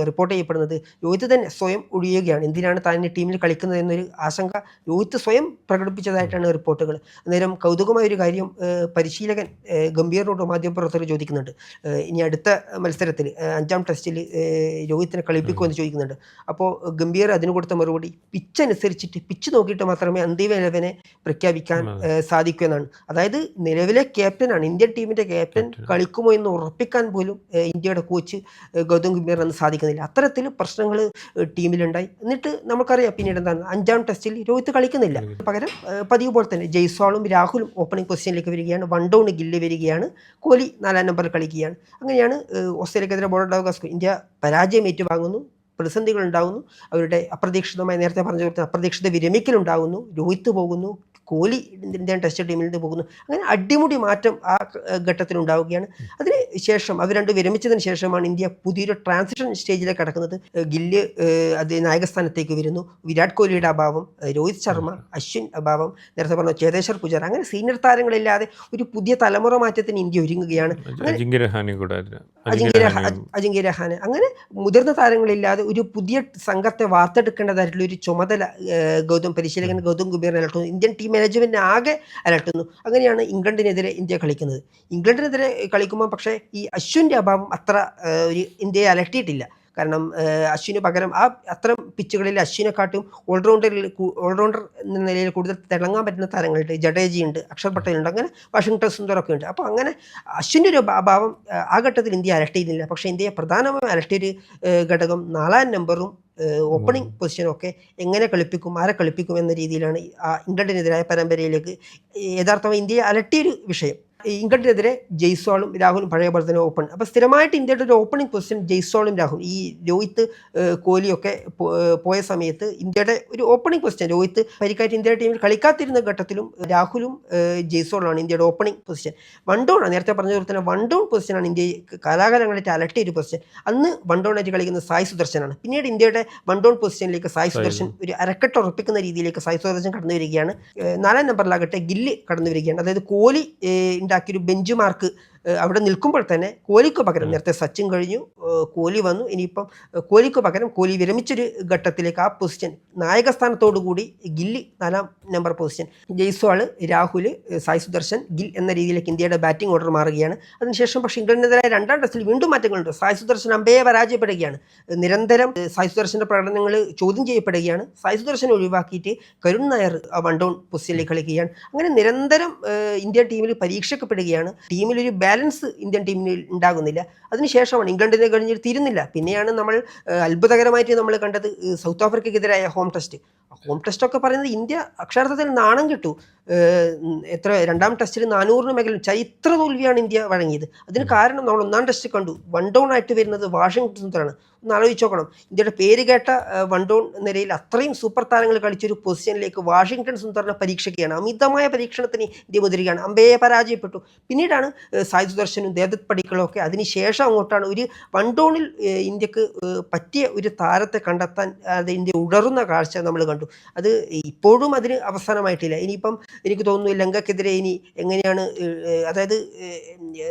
റിപ്പോർട്ട് ചെയ്യപ്പെടുന്നത് രോഹിത് തന്നെ സ്വയം ഒഴിയുകയാണ്. എന്തിനാണ് താൻ ടീമിൽ കളിക്കുന്നത് എന്നൊരു ആശങ്ക രോഹിത് സ്വയം പ്രകടിപ്പിച്ചതായിട്ടാണ് റിപ്പോർട്ടുകൾ. അന്നേരം കൗതുകമായ ഒരു കാര്യം, പരിശീലകൻ ഗംഭീറിനോട് മാധ്യമപ്രവർത്തകർ ചോദിക്കുന്നുണ്ട്, ഇനി അടുത്ത മത്സരത്തിൽ 5ാം ടെസ്റ്റിൽ രോഹിത്തിനെ കളിപ്പിക്കുമോ എന്ന് ചോദിക്കുന്നുണ്ട്. അപ്പോൾ ഗംഭീർ അതിന് കൊടുത്ത മറുപടി, പിച്ച് അനുസരിച്ചിട്ട്, പിച്ച് നോക്കിയിട്ട് മാത്രമേ അന്തിമ 11 പ്രഖ്യാപിക്കാൻ സാധിക്കൂ എന്നാണ്. അതായത് നിലവിലെ ക്യാപ്റ്റനാണ്, ഇന്ത്യൻ ടീമിൻ്റെ ക്യാപ്റ്റൻ കളിക്കുമോ എന്ന് ഉറപ്പിക്കാൻ പോലും ഇന്ത്യയുടെ കോച്ച് ഗൗതം ഗംഭീറിന് സാധിക്കുന്നില്ല. അത്തരത്തിൽ പ്രശ്നങ്ങൾ ടീമിലുണ്ടായി. എന്നിട്ട് നമുക്കറിയാം പിന്നീട് എന്താണ്, 5ാം ടെസ്റ്റിൽ രോഹിത് കളിക്കുന്നില്ല. പകരം പതിവ് പോലെ തന്നെ ജയ്സ്വാളും രാഹുലും ഓപ്പണിംഗ് പൊസിഷനിലേക്ക് വരികയാണ്. 1 ഡൗൺ ഗില്ല് വരികയാണ്. കോഹ്ലി 4ാം നമ്പറിൽ കളിക്കുകയാണ്. അങ്ങനെയാണ് ഓസ്ട്രേലിയക്കെതിരെ ബോർഡർ ഗവാസ്കർ ഇന്ത്യ പരാജയം ഏറ്റുവാങ്ങുന്നു. പ്രതിസന്ധികൾ ഉണ്ടാകുന്നു. അവരുടെ അപ്രതീക്ഷിതമായി നേരത്തെ പറഞ്ഞ പോലെ അപ്രതീക്ഷിത വിരമിക്കലുണ്ടാകുന്നു. രോഹിത് പോകുന്നു, കോഹ്ലി ഇന്ത്യൻ ടെസ്റ്റ് ടീമിൽ നിന്ന് പോകുന്നു. അങ്ങനെ അടിമുടി മാറ്റം ആ ഘട്ടത്തിലുണ്ടാവുകയാണ്. അതിന് ശേഷം അവർ രണ്ട് വിരമിച്ചതിന് ശേഷമാണ് ഇന്ത്യ പുതിയൊരു ട്രാൻസിഷൻ സ്റ്റേജിലേക്ക് കടക്കുന്നത്. ഗില്ല് അത് നായകസ്ഥാനത്തേക്ക് വരുന്നു. വിരാട് കോഹ്ലിയുടെ അഭാവം, രോഹിത് ശർമ്മ, അശ്വിൻ അഭാവം, നേരത്തെ പറഞ്ഞ ചേതേശ്വർ പുജാര, അങ്ങനെ സീനിയർ താരങ്ങളില്ലാതെ ഒരു പുതിയ തലമുറ മാറ്റത്തിന് ഇന്ത്യ ഒരുങ്ങുകയാണ്. അജിങ്ക്യ രഹാനെ, അങ്ങനെ മുതിർന്ന താരങ്ങളില്ലാതെ ഒരു പുതിയ സംഘത്തെ വാർത്തെടുക്കേണ്ടതായിട്ടുള്ള ഒരു ചുമതല പരിശീലകൻ ഗൗതം ഗംഭീറിനെ അലട്ടുന്നു. ഇന്ത്യൻ ടീം മാനേജ്മെൻറ്റിനെ ആകെ അലട്ടുന്നു. അങ്ങനെയാണ് ഇംഗ്ലണ്ടിനെതിരെ ഇന്ത്യ കളിക്കുന്നത്. ഇംഗ്ലണ്ടിനെതിരെ കളിക്കുമ്പോൾ പക്ഷേ ഈ അശ്വിൻ്റെ അഭാവം അത്ര ഒരു ഇന്ത്യയെ അലട്ടിയിട്ടില്ല. കാരണം അശ്വിന് പകരം അത്തരം പിച്ചുകളിൽ അശ്വിനെക്കാട്ടും ഓൾറൗണ്ടർ എന്ന നിലയിൽ കൂടുതൽ തിളങ്ങാൻ പറ്റുന്ന താരങ്ങളുണ്ട്. ജഡേജയുണ്ട്, അക്ഷർ പട്ടേലുണ്ട്, അങ്ങനെ വാഷിംഗ്ടൺ സുന്ദറൊക്കെ ഉണ്ട്. അപ്പോൾ അങ്ങനെ അശ്വിൻ്റെ ഒരു അഭാവം ആ ഘട്ടത്തിൽ ഇന്ത്യ അലട്ടിയിരുന്നില്ല. പക്ഷേ ഇന്ത്യയെ പ്രധാനമായും അലട്ടിയൊരു ഘടകം 4ാം നമ്പറും ഓപ്പണിംഗ് പൊസിഷനൊക്കെ എങ്ങനെ കളിപ്പിക്കും, ആരെ കളിപ്പിക്കും എന്ന രീതിയിലാണ് ഇംഗ്ലണ്ടിനെതിരായ പരമ്പരയിലേക്ക് യഥാർത്ഥമായി ഇന്ത്യയെ അലട്ടിയൊരു വിഷയം. ഇംഗ്ലണ്ടിനെതിരെ ജയ്സ്വാളും രാഹുലും പഴയ പോലെ തന്നെ ഓപ്പൺ. അപ്പോൾ സ്ഥിരമായിട്ട് ഇന്ത്യയുടെ ഒരു ഓപ്പണിംഗ് പൊസിഷൻ ജയ്സ്വാളും രാഹുൽ. ഈ രോഹിത് കോഹ്ലിയൊക്കെ പോയ സമയത്ത് ഇന്ത്യയുടെ ഒരു ഓപ്പണിംഗ് പൊസിഷൻ, രോഹിത് പരിക്കായിട്ട് ഇന്ത്യയുടെ ടീമിൽ കളിക്കാത്തിരുന്ന ഘട്ടത്തിലും രാഹുലും ജയ്സ്വാളുമാണ് ഇന്ത്യയുടെ ഓപ്പണിംഗ് പൊസിഷൻ. 1 ഡൗൺ, നേരത്തെ പറഞ്ഞ പോലെ തന്നെ 1 ഡൗൺ പൊസിഷനാണ് ഇന്ത്യയെ കാലാകാലങ്ങളായിട്ട് അലട്ടിയ ഒരു പൊസിഷൻ. അന്ന് 1 ഡൗൺ ആയിട്ട് കളിക്കുന്ന സായ് സുദർശനാണ്. പിന്നീട് ഇന്ത്യയുടെ 1 ഡൗൺ പൊസിഷനിലേക്ക് സായ് സുദർശൻ ഒരു അരക്കെട്ട് ഉറപ്പിക്കുന്ന രീതിയിലേക്ക് സായ് സുദർശൻ കടന്നു വരികയാണ്. 4ാം നമ്പറിലാകട്ടെ ഗില്ല് കടന്നു വരികയാണ്. അതായത് കോഹ്ലി ഉണ്ടാക്കിയൊരു ബെഞ്ച് മാർക്ക് അവിടെ നിൽക്കുമ്പോൾ തന്നെ കോഹ്ലിക്ക് പകരം, നേരത്തെ സച്ചിൻ കഴിഞ്ഞു, കോഹ്ലി വന്നു, ഇനിയിപ്പം കോഹ്ലിക്ക് പകരം കോഹ്ലി വിരമിച്ചൊരു ഘട്ടത്തിലേക്ക് ആ പൊസിഷൻ നായകസ്ഥാനത്തോടു കൂടി ഗില്ല് 4ാം നമ്പർ പൊസിഷൻ, ജയ്സ്വാള്, രാഹുൽ, സായ് സുദർശൻ, ഗിൽ എന്ന രീതിയിലേക്ക് ഇന്ത്യയുടെ ബാറ്റിംഗ് ഓർഡർ മാറുകയാണ്. അതിനുശേഷം പക്ഷേ ഇംഗ്ലണ്ടിനെതിരായ 2ാം ടെസ്റ്റിൽ വീണ്ടും മാറ്റങ്ങളുണ്ട്. സായ് സുദർശൻ അമ്പയെ പരാജയപ്പെടുകയാണ്. നിരന്തരം സായ് സുദർശൻ്റെ പ്രകടനങ്ങൾ ചോദ്യം ചെയ്യപ്പെടുകയാണ്. സായ് സുദർശൻ ഒഴിവാക്കിയിട്ട് കരുൺ നായർ 1 ഡൗൺ പൊസിഷനിലേക്ക് കളിക്കുകയാണ്. അങ്ങനെ നിരന്തരം ഇന്ത്യൻ ടീമിൽ പരീക്ഷിക്കപ്പെടുകയാണ്. ടീമിലൊരു ബാലൻസ് ഇന്ത്യൻ ടീമിന് ഉണ്ടാകുന്നില്ല. അതിനുശേഷമാണ് ഇംഗ്ലണ്ടിനെ കഴിഞ്ഞിട്ട് തീരുന്നില്ല. പിന്നെയാണ് നമ്മൾ അത്ഭുതകരമായിട്ട് നമ്മൾ കണ്ടത് സൗത്ത് ആഫ്രിക്കയ്ക്കെതിരായ ഹോം ടെസ്റ്റ്. ഹോം ടെസ്റ്റൊക്കെ പറയുന്നത് ഇന്ത്യ അക്ഷരാർത്ഥത്തിൽ നാണം കിട്ടു. എത്ര രണ്ടാം ടെസ്റ്റിൽ 400 മേഖല ചരിത്ര തോൽവിയാണ് ഇന്ത്യ വഴങ്ങിയത്. അതിന് കാരണം നമ്മൾ ഒന്നാം ടെസ്റ്റ് കണ്ടു, വൺ ഡൗൺ ആയിട്ട് വരുന്നത് വാഷിംഗ്ടൺ സുന്ദറാണ്. ഒന്ന് ആലോചിച്ച് നോക്കണം, ഇന്ത്യയുടെ പേര് കേട്ട വൺ ഡൗൺ നിരയിൽ അത്രയും സൂപ്പർ താരങ്ങൾ കളിച്ചൊരു പൊസിഷനിലേക്ക് വാഷിംഗ്ടൺ സുന്ദറിനെ പരീക്ഷിക്കുകയാണ്. അമിതമായ പരീക്ഷണത്തിന് ഇന്ത്യ മുതിരുകയാണ്. അമ്പയെ പരാജയപ്പെട്ടു. പിന്നീടാണ് സായ് സുദർശനും ദേവദത്ത് പടിക്കലും ഒക്കെ അതിനുശേഷം അങ്ങോട്ടാണ് ഒരു വൺ ഡൗണിൽ ഇന്ത്യക്ക് പറ്റിയ ഒരു താരത്തെ കണ്ടെത്താൻ അത് ഇന്ത്യ ഉടറുന്ന കാഴ്ച നമ്മൾ കണ്ടു. അത് ഇപ്പോഴും അതിന് അവസാനമായിട്ടില്ല. ഇനിയിപ്പം എനിക്ക് തോന്നുന്നു ലങ്കക്കെതിരെ ഇനി എങ്ങനെയാണ്, അതായത്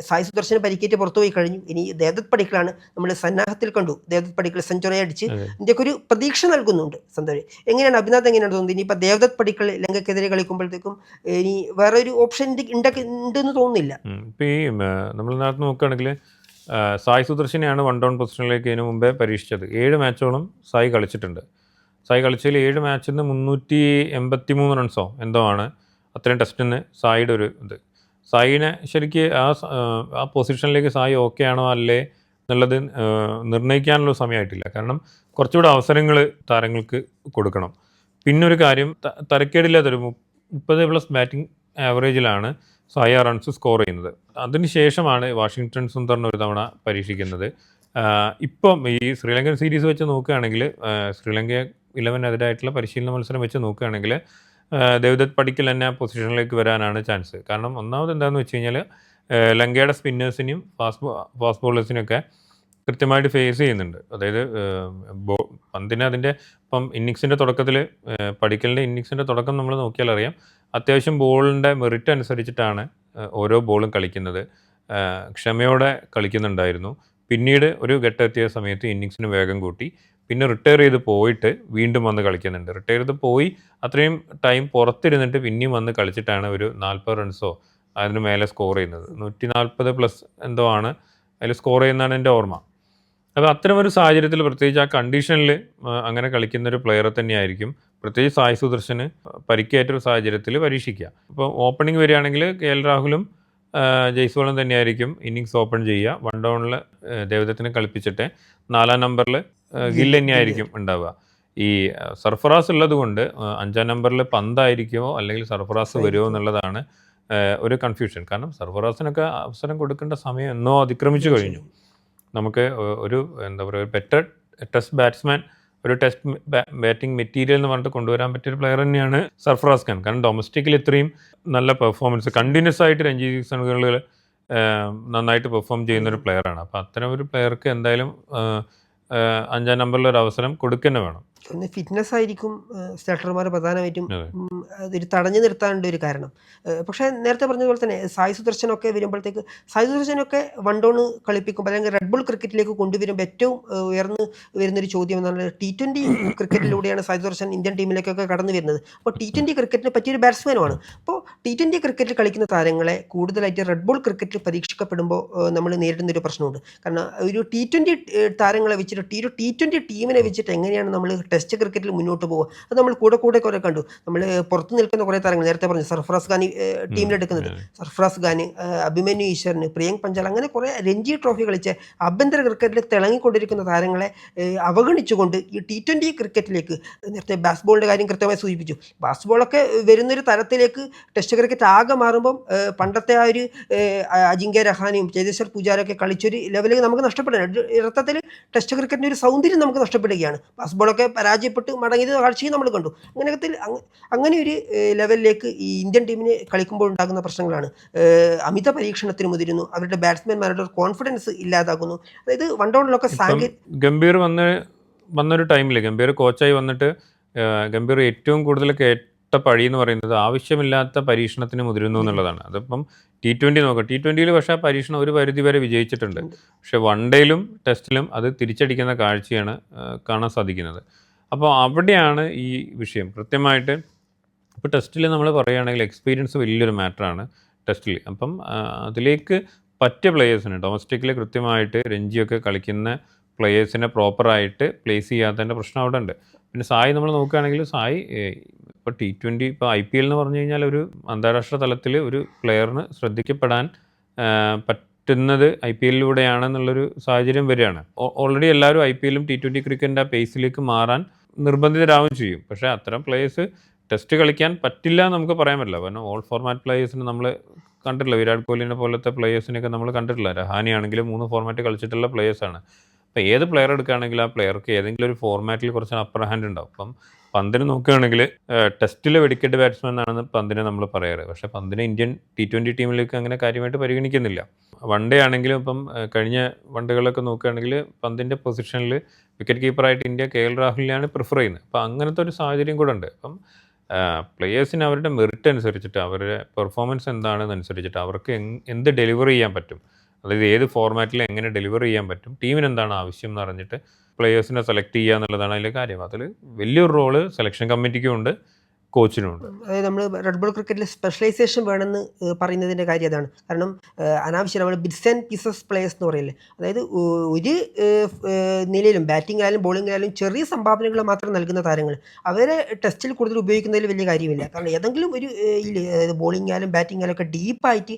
സായ് സുദർശന് പരിക്കേറ്റ് പുറത്തുപോയി കഴിഞ്ഞു. ഇനി ദേവദത്ത് പടിക്കലാണ് നമ്മൾ സന്നാഹത്തിൽ കണ്ടു. ദേവദത്ത് പടിക്കൽ സെഞ്ചുറി അടിച്ച് ഇന്ത്യക്കൊരു പ്രതീക്ഷ നൽകുന്നുണ്ട്. സന്തോഷ് എങ്ങനെയാണ്, അഭിനാഥ് എങ്ങനെയാണ് തോന്നുന്നത്? ഇനിയിപ്പോൾ ദേവദത്ത് പടിക്കൽ ലങ്കക്കെതിരെ കളിക്കുമ്പോഴത്തേക്കും ഇനി വേറെ ഒരു ഓപ്ഷൻ ഉണ്ടെന്ന് തോന്നുന്നില്ല. ഇപ്പോൾ ഈ നമ്മൾ നേരത്തെ നോക്കുകയാണെങ്കിൽ സായ് സുദർശനെയാണ് വൺ ഡൗൺ പൊസിഷനിലേക്ക് ഇതിനു മുമ്പേ പരീക്ഷിച്ചത്. 7 മാച്ചോളം സായ് കളിച്ചിട്ടുണ്ട്. സായ് കളിച്ചതിൽ 7 മാച്ചിൽ നിന്ന് 383 റൺസോ എന്തോ ആണ് അത്രയും ടെസ്റ്റിൽ നിന്ന് സായിയുടെ ഒരു ഇത്. സായിനെ ശരിക്ക് ആ പൊസിഷനിലേക്ക് സായി ഓക്കെ ആണോ അല്ലേ എന്നുള്ളത് നിർണ്ണയിക്കാനുള്ള സമയമായിട്ടില്ല. കാരണം കുറച്ചുകൂടെ അവസരങ്ങൾ താരങ്ങൾക്ക് കൊടുക്കണം. പിന്നൊരു കാര്യം, തരക്കേടില്ലാത്തൊരു 30+ ബാറ്റിംഗ് ആവറേജിലാണ് സായി ആ റൺസ് സ്കോർ ചെയ്യുന്നത്. അതിന് ശേഷമാണ് വാഷിംഗ്ടൺ സുന്ദറിനെ ഒരു തവണ പരീക്ഷിക്കുന്നത്. ഇപ്പം ഈ ശ്രീലങ്കൻ സീരീസ് വെച്ച് നോക്കുകയാണെങ്കിൽ, ശ്രീലങ്ക 11-എതിരായിട്ടുള്ള പരിശീലന മത്സരം വെച്ച് നോക്കുകയാണെങ്കിൽ ദേവദത്ത് പടിക്കൽ തന്നെ ആ പൊസിഷനിലേക്ക് വരാനാണ് ചാൻസ്. കാരണം ഒന്നാമത് എന്താണെന്ന് വെച്ച് കഴിഞ്ഞാൽ ലങ്കയുടെ സ്പിന്നേഴ്സിനെയും ഫാസ്റ്റ് ബോളേഴ്സിനെയൊക്കെ കൃത്യമായിട്ട് ഫേസ് ചെയ്യുന്നുണ്ട്. അതായത് പന്തിന് അതിൻ്റെ ഇപ്പം ഇന്നിങ്സിൻ്റെ തുടക്കത്തിൽ പടിക്കലിൻ്റെ ഇന്നിങ്സിൻ്റെ തുടക്കം നമ്മൾ നോക്കിയാൽ അറിയാം, അത്യാവശ്യം ബോളിൻ്റെ മെറിറ്റ് അനുസരിച്ചിട്ടാണ് ഓരോ ബോളും കളിക്കുന്നത്. ക്ഷമയോടെ കളിക്കുന്നുണ്ടായിരുന്നു. പിന്നീട് ഒരു ഘട്ടമെത്തിയ സമയത്ത് ഇന്നിങ്സിന് വേഗം കൂട്ടി. പിന്നെ റിട്ടയർ ചെയ്ത് പോയിട്ട് വീണ്ടും വന്ന് കളിക്കുന്നുണ്ട്. റിട്ടയർ ചെയ്ത് പോയി അത്രയും ടൈം പുറത്തിരുന്നിട്ട് പിന്നെയും വന്ന് കളിച്ചിട്ടാണ് ഒരു 40 റൺസോ അതിന് മേലെ സ്കോർ ചെയ്യുന്നത്. 140+ എന്തോ ആണ് അതിൽ സ്കോർ ചെയ്യുന്നതാണ് എൻ്റെ ഓർമ്മ. അപ്പോൾ അത്തരം ഒരു സാഹചര്യത്തിൽ, പ്രത്യേകിച്ച് ആ കണ്ടീഷനിൽ അങ്ങനെ കളിക്കുന്ന ഒരു പ്ലെയറെ തന്നെയായിരിക്കും പ്രത്യേകിച്ച് സായ് സുദർശന് പരിക്കേറ്റൊരു സാഹചര്യത്തിൽ പരീക്ഷിക്കുക. ഇപ്പോൾ ഓപ്പണിംഗ് വരികയാണെങ്കിൽ KL രാഹുലും ജയ്സ്വാളും തന്നെയായിരിക്കും ഇന്നിങ്സ് ഓപ്പൺ ചെയ്യുക. വൺ ഡൗണിൽ ദേവദത്തിനെ കളിപ്പിച്ചിട്ട് 4-ാം നമ്പറിൽ ഗിൽ തന്നെയായിരിക്കും ഉണ്ടാവുക. ഈ സർഫറാസ് ഉള്ളത് കൊണ്ട് 5-ാം നമ്പറിൽ പന്തായിരിക്കുമോ അല്ലെങ്കിൽ സർഫറാസ് വരുമോ എന്നുള്ളതാണ് ഒരു കൺഫ്യൂഷൻ. കാരണം സർഫറാസിനൊക്കെ അവസരം കൊടുക്കേണ്ട സമയം എന്നോ അതിക്രമിച്ചു കഴിഞ്ഞു. നമുക്ക് ഒരു എന്താ പറയുക, ബെറ്റർ ടെസ്റ്റ് ബാറ്റ്സ്മാൻ, ഒരു ടെസ്റ്റ് ബാറ്റിംഗ് മെറ്റീരിയൽ എന്ന് പറഞ്ഞിട്ട് കൊണ്ടുവരാൻ പറ്റിയൊരു പ്ലെയർ തന്നെയാണ് സർഫറാസ് ഖാൻ. കാരണം ഡൊമസ്റ്റിക്കിൽ ഇത്രയും നല്ല പെർഫോമൻസ് കണ്ടിന്യൂസ് ആയിട്ട് രഞ്ജി സീസണുകളിൽ നന്നായിട്ട് പെർഫോം ചെയ്യുന്നൊരു പ്ലെയറാണ്. അപ്പോൾ അത്തരം ഒരു പ്ലെയർക്ക് എന്തായാലും 5-ാം നമ്പറിൽ ഒരു അവസരം കൊടുക്കുക വേണം. ഒന്ന് ഫിറ്റ്നസ് ആയിരിക്കും സെലക്ടർമാർ പ്രധാനമായിട്ടും അതൊരു തടഞ്ഞു നിർത്താനുള്ള ഒരു കാരണം. പക്ഷേ നേരത്തെ പറഞ്ഞതുപോലെ തന്നെ സായ് സുദർശനൊക്കെ വരുമ്പോഴത്തേക്ക്, സായ് സുദർശനൊക്കെ വൺ ഡൗൺ കളിപ്പിക്കുമ്പോൾ അല്ലെങ്കിൽ റെഡ് ബോൾ ക്രിക്കറ്റിലേക്ക് കൊണ്ടുവരുമ്പോൾ ഏറ്റവും ഉയർന്നു വരുന്നൊരു ചോദ്യം എന്നാണ്, T20 ക്രിക്കറ്റിലൂടെയാണ് സായ് സുദർശൻ ഇന്ത്യൻ ടീമിലേക്കൊക്കെ കടന്നു വരുന്നത്. അപ്പോൾ T20 ക്രിക്കറ്റിന് പറ്റിയൊരു ബാറ്റ്സ്മാനുമാണ്. അപ്പോൾ T20 ക്രിക്കറ്റിൽ കളിക്കുന്ന താരങ്ങളെ കൂടുതലായിട്ട് റെഡ് ബോൾ ക്രിക്കറ്റിൽ പരീക്ഷിക്കപ്പെടുമ്പോൾ നമ്മൾ നേരിടുന്നൊരു പ്രശ്നമുണ്ട്. കാരണം ഒരു T20 താരങ്ങളെ വെച്ചിട്ട് T20 ടീമിനെ വെച്ചിട്ട് എങ്ങനെയാണ് നമ്മൾ ടെസ്റ്റ് ക്രിക്കറ്റിൽ മുന്നോട്ട് പോകുക, അത് നമ്മൾ കൂടെ കുറേ കണ്ടു. നമ്മൾ പുറത്ത് നിൽക്കുന്ന കുറേ താരങ്ങൾ, നേരത്തെ പറഞ്ഞു സർഫറാസ് ഖാൻ ടീമിലെടുക്കുന്നത്, സർഫറാസ് ഖാൻ, അഭിമന്യു ഈശ്വരന്, പ്രിയങ്ക് പഞ്ചാൽ, അങ്ങനെ കുറേ രഞ്ജി ട്രോഫി കളിച്ച് ആഭ്യന്തര ക്രിക്കറ്റിൽ തിളങ്ങിക്കൊണ്ടിരിക്കുന്ന താരങ്ങളെ അവഗണിച്ചുകൊണ്ട് ഈ T20 ക്രിക്കറ്റിലേക്ക്, നേരത്തെ ബാസ്ബോളിൻ്റെ കാര്യം കൃത്യമായി സൂചിപ്പിച്ചു, ബാസ്ബോളൊക്കെ വരുന്നൊരു തരത്തിലേക്ക് ടെസ്റ്റ് ക്രിക്കറ്റ് ആകെ മാറുമ്പം പണ്ടത്തെ ആ ഒരു അജിങ്ക്യ രഹാനെയും ചേതേശ്വർ പൂജാരൊക്കെ കളിച്ചൊരു ലെവലിൽ നമുക്ക് നഷ്ടപ്പെടുകയാണ്. യഥാർത്ഥത്തിൽ ടെസ്റ്റ് ക്രിക്കറ്റിൻ്റെ ഒരു സൗന്ദര്യം നമുക്ക് നഷ്ടപ്പെടുകയാണ്. ബാസ്ബോളൊക്കെ പരാജയപ്പെട്ട് മടങ്ങിയത് കാഴ്ചയും നമ്മൾ കണ്ടു. അങ്ങനെ ഒരു ലെവലിലേക്ക് ഈ ഇന്ത്യൻ ടീമിന് കളിക്കുമ്പോൾ ഉണ്ടാകുന്ന പ്രശ്നങ്ങളാണ്. അമിത പരീക്ഷണത്തിന് മുതിരുന്നു, അവരുടെ ബാറ്റ്സ്മാൻമാരുടെ കോൺഫിഡൻസ് ഇല്ലാതാകുന്നു. അതായത് വൺ ഡൗണിലൊക്കെ ഗംഭീർ വന്നൊരു ടൈമിൽ ഗംഭീർ കോച്ചായി വന്നിട്ട് ഗംഭീർ ഏറ്റവും കൂടുതൽ കേട്ട പഴി എന്ന് പറയുന്നത് ആവശ്യമില്ലാത്ത പരീക്ഷണത്തിന് മുതിരുന്നു എന്നുള്ളതാണ്. അതിപ്പം T20 നോക്കാം, T20 പക്ഷേ ആ പരീക്ഷണം ഒരു പരിധി വരെ വിജയിച്ചിട്ടുണ്ട്. പക്ഷെ വൺ ഡേയിലും ടെസ്റ്റിലും അത് തിരിച്ചടിക്കുന്ന കാഴ്ചയാണ് കാണാൻ സാധിക്കുന്നത്. അപ്പോൾ അവിടെയാണ് ഈ വിഷയം കൃത്യമായിട്ട്. ഇപ്പോൾ ടെസ്റ്റിൽ നമ്മൾ പറയുകയാണെങ്കിൽ എക്സ്പീരിയൻസ് വലിയൊരു മാറ്ററാണ് ടെസ്റ്റിൽ. അപ്പം അതിലേക്ക് പറ്റിയ പ്ലെയേഴ്സിന് ഡൊമസ്റ്റിക്കിൽ കൃത്യമായിട്ട് രഞ്ജിയൊക്കെ കളിക്കുന്ന പ്ലെയേഴ്സിനെ പ്രോപ്പറായിട്ട് പ്ലേസ് ചെയ്യാത്തതിൻ്റെ പ്രശ്നം അവിടെ ഉണ്ട്. പിന്നെ സായ് നമ്മൾ നോക്കുകയാണെങ്കിൽ സായ് ഇപ്പോൾ T20 ഇപ്പോൾ IPL എന്ന് പറഞ്ഞു കഴിഞ്ഞാൽ ഒരു അന്താരാഷ്ട്ര തലത്തിൽ ഒരു പ്ലെയറിന് ശ്രദ്ധിക്കപ്പെടാൻ പറ്റുന്നത് IPL-ലൂടെയാണെന്നുള്ളൊരു സാഹചര്യം വരികയാണ്. ഓൾറെഡി എല്ലാവരും IPL-ഉം T20 ക്രിക്കറ്റിൻ്റെ ആ പേസിലേക്ക് മാറാൻ നിർബന്ധിതരാവുകയും ചെയ്യും. പക്ഷേ അത്തരം പ്ലേയേഴ്സ് ടെസ്റ്റ് കളിക്കാൻ പറ്റില്ല എന്ന് നമുക്ക് പറയാൻ പറ്റില്ല. കാരണം ഓൾ ഫോർമാറ്റ് പ്ലേയേഴ്സിന് നമ്മൾ കണ്ടിട്ടില്ല. വിരാട് കോഹ്ലിനെ പോലത്തെ പ്ലേയേഴ്സിനെയൊക്കെ നമ്മൾ കണ്ടിട്ടില്ല. രഹാനി ആണെങ്കിലും 3 ഫോർമാറ്റ് കളിച്ചിട്ടുള്ള പ്ലേയേഴ്സാണ്. അപ്പോൾ ഏത് പ്ലെയർ എടുക്കുകയാണെങ്കിലും ആ പ്ലെയർക്ക് ഏതെങ്കിലും ഒരു ഫോർമാറ്റിൽ കുറച്ച് അപ്പർ ഹാൻഡ് ഉണ്ടാവും. അപ്പം പന്തിന് നോക്കുകയാണെങ്കിൽ ടെസ്റ്റിലെ വെടിക്കെട്ട് ബാറ്റ്സ്മാൻ എന്നാണ് പന്തിനെ നമ്മൾ പറയാറ്. പക്ഷേ പന്തിനെ ഇന്ത്യൻ T20 ടീമിലേക്ക് അങ്ങനെ കാര്യമായിട്ട് പരിഗണിക്കുന്നില്ല. വൺ ഡേ ആണെങ്കിലും ഇപ്പം കഴിഞ്ഞ വൺ ഡേകളൊക്കെ നോക്കുകയാണെങ്കിൽ പന്തിൻ്റെ പൊസിഷനിൽ വിക്കറ്റ് കീപ്പറായിട്ട് ഇന്ത്യ KL രാഹുലിനെയാണ് പ്രിഫർ ചെയ്യുന്നത്. അപ്പോൾ അങ്ങനത്തെ ഒരു സാഹചര്യം കൂടെ ഉണ്ട്. അപ്പം പ്ലെയേഴ്സിന് അവരുടെ മെറിറ്റ് അനുസരിച്ചിട്ട് അവരുടെ പെർഫോമൻസ് എന്താണെന്നനുസരിച്ചിട്ട് അവർക്ക് എന്ത് ഡെലിവർ ചെയ്യാൻ പറ്റും, അതായത് ഏത് ഫോർമാറ്റിൽ എങ്ങനെ ഡെലിവർ ചെയ്യാൻ പറ്റും, ടീമിന് എന്താണ് ആവശ്യം എന്ന് അറിഞ്ഞിട്ട് പ്ലെയേഴ്സിനെ സെലക്ട് ചെയ്യുക എന്നുള്ളതാണ് അതിലെ കാര്യം. അതിൽ വലിയൊരു റോള് സെലക്ഷൻ കമ്മിറ്റിക്കും ഉണ്ട്, കോച്ചിനും ഉണ്ട്. അതായത് നമ്മൾ റെഡ് ബോൾ ക്രിക്കറ്റിൽ സ്പെഷ്യലൈസേഷൻ വേണമെന്ന് പറയുന്നതിൻ്റെ കാര്യം അതാണ്. കാരണം അനാവശ്യം നമ്മൾ ബിറ്റ്സ് ആൻഡ് പീസസ് പ്ലേയേഴ്സ് എന്ന് പറയില്ലേ, അതായത് ഒരു നിലയിലും ബാറ്റിങ്ങിലായാലും ബോളിങ്ങിലായാലും ചെറിയ സംഭാവനകൾ മാത്രം നൽകുന്ന താരങ്ങൾ അവരെ ടെസ്റ്റിൽ കൂടുതൽ ഉപയോഗിക്കുന്നതിൽ വലിയ കാര്യമില്ല. കാരണം ഏതെങ്കിലും ഒരു ബോളിംഗ് ആയാലും ബാറ്റിംഗ് ആയാലും ഒക്കെ ഡീപ്പായിട്ട്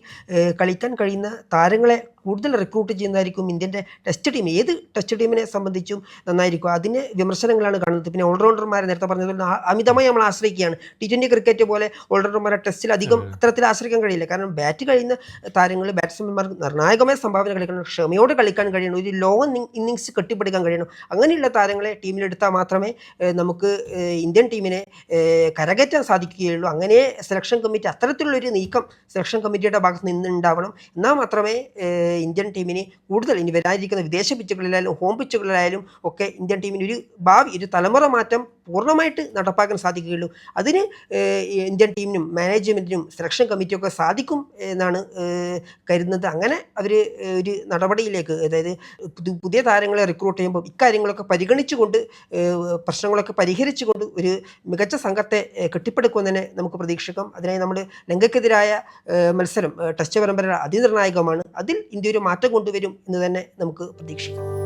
കളിക്കാൻ കഴിയുന്ന താരങ്ങളെ കൂടുതൽ റിക്രൂട്ട് ചെയ്യുന്നതായിരിക്കും ഇന്ത്യൻ്റെ ടെസ്റ്റ് ടീം. ഏത് ടെസ്റ്റ് ടീമിനെ സംബന്ധിച്ചും നന്നായിരിക്കും. അതിന് വിമർശനങ്ങളാണ് കാണുന്നത്. പിന്നെ ഓൾറൗണ്ടർമാരെ നേരത്തെ പറഞ്ഞതുപോലെ അമിതമായി നമ്മൾ ആശ്രയിക്കുകയാണ്. T20 ക്രിക്കറ്റ് പോലെ ഓൾറൗണ്ടർമാരെ ടെസ്റ്റിൽ അധികം അത്തരത്തിൽ ആശ്രയിക്കാൻ കഴിയില്ല. കാരണം ബാറ്റ് കഴിയുന്ന താരങ്ങൾ ബാറ്റ്സ്മാൻമാർക്ക് നിർണായകമായ സംഭാവന കളിക്കണം, ക്ഷമയോടെ കളിക്കാൻ കഴിയണം, ഒരു ലോങ് ഇന്നിങ്സ് കെട്ടിപ്പടുക്കാൻ കഴിയണം. അങ്ങനെയുള്ള താരങ്ങളെ ടീമിലെടുത്താൽ മാത്രമേ നമുക്ക് ഇന്ത്യൻ ടീമിനെ കരകയറ്റാൻ സാധിക്കുകയുള്ളൂ. അങ്ങനെ സെലക്ഷൻ കമ്മിറ്റി അത്തരത്തിലുള്ളൊരു നീക്കം സെലക്ഷൻ കമ്മിറ്റിയുടെ ഭാഗത്ത് നിന്നുണ്ടാവണം. എന്നാൽ മാത്രമേ ഇന്ത്യൻ ടീമിന് കൂടുതൽ ഇനി വരാനിരിക്കുന്ന വിദേശ പിച്ചുകളിലായാലും ഹോം പിച്ചുകളിലായാലും ഒക്കെ ഇന്ത്യൻ ടീമിന് ഒരു ഭാവി, ഒരു തലമുറ മാറ്റം പൂർണ്ണമായിട്ട് നടപ്പാക്കാൻ സാധിക്കുകയുള്ളൂ. അതിന് ഇന്ത്യൻ ടീമിനും മാനേജ്മെൻറ്റിനും സെലക്ഷൻ കമ്മിറ്റിയൊക്കെ സാധിക്കും എന്നാണ് കരുതുന്നത്. അങ്ങനെ അവർ ഒരു നടപടിയിലേക്ക്, അതായത് പുതിയ താരങ്ങളെ റിക്രൂട്ട് ചെയ്യുമ്പോൾ ഇക്കാര്യങ്ങളൊക്കെ പരിഗണിച്ചുകൊണ്ട് പ്രശ്നങ്ങളൊക്കെ പരിഹരിച്ചുകൊണ്ട് ഒരു മികച്ച സംഘത്തെ കെട്ടിപ്പടുക്കുമെന്ന് തന്നെ നമുക്ക് പ്രതീക്ഷിക്കാം. അതിനായി നമ്മൾ ലങ്കയ്ക്കെതിരായ മത്സരം ടെസ്റ്റ് പരമ്പര അതിനിർണായകമാണ്. അതിൽ ഇന്ത്യ ഒരു മാറ്റം കൊണ്ടുവരും എന്ന് തന്നെ നമുക്ക് പ്രതീക്ഷിക്കാം.